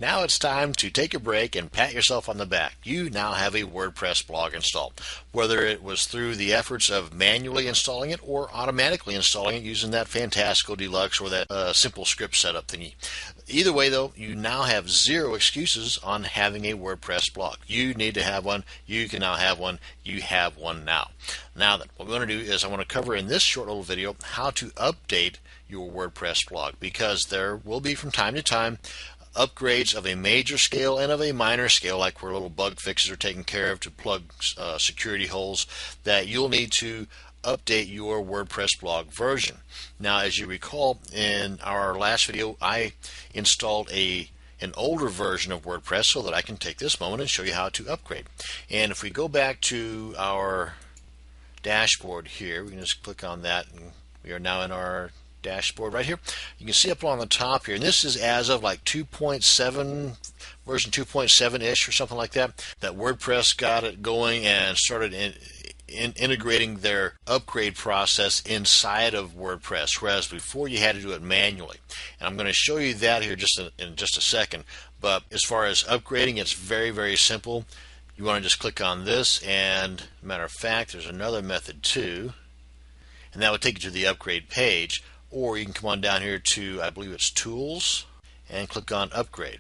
Now it's time to take a break and pat yourself on the back. You now have a WordPress blog installed. Whether it was through the efforts of manually installing it or automatically installing it using that Fantastical Deluxe or that simple script setup thingy. Either way though, you now have zero excuses on having a WordPress blog. You need to have one. You can now have one. You have one now. Now then, what we're going to do is I want to cover in this short little video how to update your WordPress blog, because there will be from time to time upgrades of a major scale and of a minor scale, like where little bug fixes are taken care of to plug security holes, that you'll need to update your WordPress blog version. Now, as you recall, in our last video, I installed an older version of WordPress so that I can take this moment and show you how to upgrade. And if we go back to our dashboard here, we can just click on that, and we are now in our dashboard right here. You can see up along the top here, and this is as of like 2.7, version 2.7-ish or something like that, that WordPress got it going and started integrating their upgrade process inside of WordPress, whereas before you had to do it manually. And I'm going to show you that here in just a second. But as far as upgrading, it's very, very simple. You want to just click on this, and as a matter of fact, there's another method too, and that would take you to the upgrade page. Or you can come on down here to, I believe it's Tools, and click on Upgrade.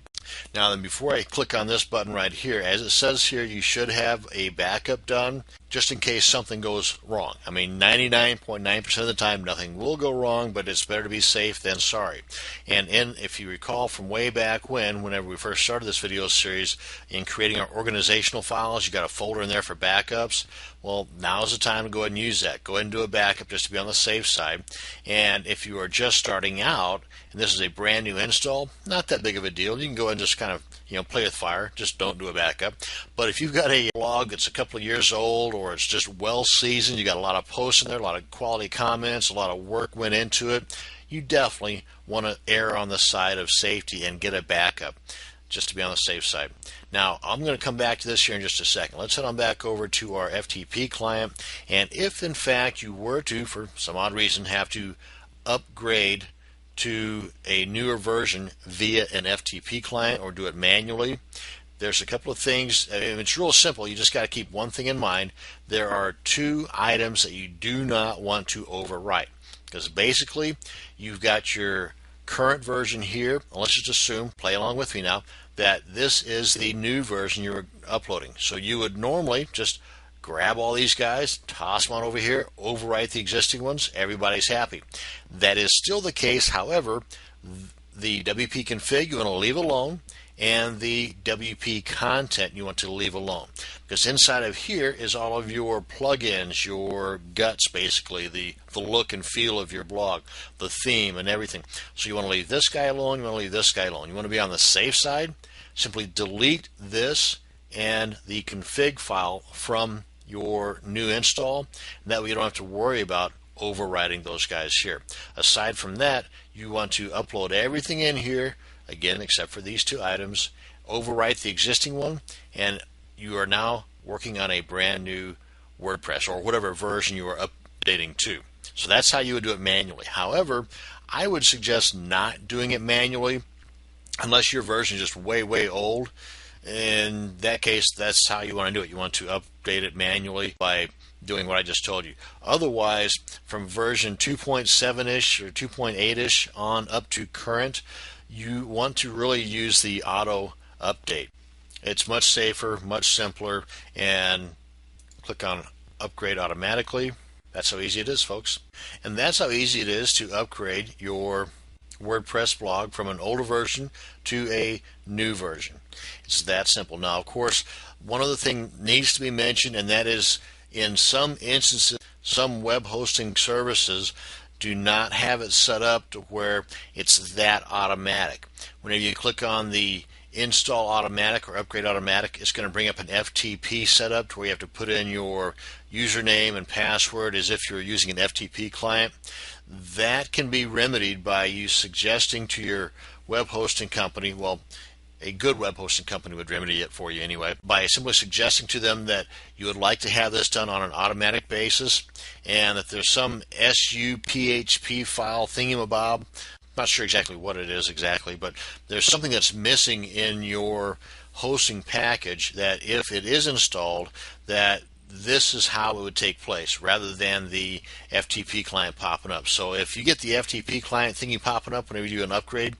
Now then, before I click on this button right here, as it says here, you should have a backup done just in case something goes wrong. I mean, 99.9% of the time nothing will go wrong, but it's better to be safe than sorry. And if you recall from way back whenever we first started this video series, in creating our organizational files, you got a folder in there for backups. Well, now's the time to go ahead and use that. Go ahead and do a backup just to be on the safe side. And if you are just starting out, and this is a brand new install, not that big of a deal. You can go ahead and just kind of play with fire. Just don't do a backup. But if you've got a blog that's a couple of years old, or it's just well seasoned, you got a lot of posts in there, a lot of quality comments, a lot of work went into it, you definitely want to err on the side of safety and get a backup just to be on the safe side. Now, I'm going to come back to this here in just a second. Let's head on back over to our FTP client, and if in fact you were to, for some odd reason, have to upgrade to a newer version via an FTP client or do it manually, there's a couple of things. It's real simple. You just got to keep one thing in mind. There are two items that you do not want to overwrite, because basically you've got your current version here. Let's just assume, play along with me now, that this is the new version you're uploading. So you would normally just grab all these guys, toss them on over here, overwrite the existing ones, everybody's happy. That is still the case. However, the WP config you want to leave alone, and the WP content you want to leave alone, because inside of here is all of your plugins, your guts, basically the look and feel of your blog, the theme and everything. So you want to leave this guy alone, you want to leave this guy alone. You want to be on the safe side, simply delete this and the config file from your new install, and that way you don't have to worry about overwriting those guys here. Aside from that, you want to upload everything in here again except for these two items, overwrite the existing one, and you are now working on a brand new WordPress or whatever version you are updating to. So that's how you would do it manually. However, I would suggest not doing it manually unless your version is just way old. In that case, that's how you want to do it. You want to update it manually by doing what I just told you. Otherwise, from version 2.7-ish or 2.8-ish on up to current, you want to really use the auto update. It's much safer, much simpler, and click on upgrade automatically. That's how easy it is, folks. And that's how easy it is to upgrade your WordPress blog from an older version to a new version. It's that simple. Now, of course, one other thing needs to be mentioned, and that is, in some instances, some web hosting services do not have it set up to where it's that automatic. Whenever you click on the install automatic or upgrade automatic, it's going to bring up an FTP setup to where you have to put in your username and password as if you're using an FTP client. That can be remedied by you suggesting to your web hosting company, well, a good web hosting company would remedy it for you anyway, by simply suggesting to them that you would like to have this done on an automatic basis, and that there's some SUPHP file thingamabob not sure exactly what it is exactly, but there's something that's missing in your hosting package that if it is installed, that this is how it would take place rather than the FTP client popping up. So if you get the FTP client thingy popping up whenever you do an upgrade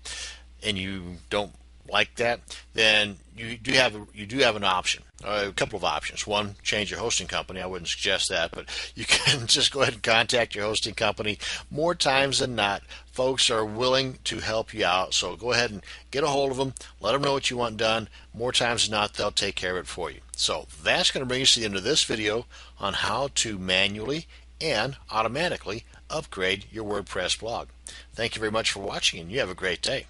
and you don't like that, then you do have an option, a couple of options. One, change your hosting company. I wouldn't suggest that, but you can just go ahead and contact your hosting company. More times than not, folks are willing to help you out. So go ahead and get a hold of them. Let them know what you want done. More times than not, they'll take care of it for you. So that's going to bring us to the end of this video on how to manually and automatically upgrade your WordPress blog. Thank you very much for watching, and you have a great day.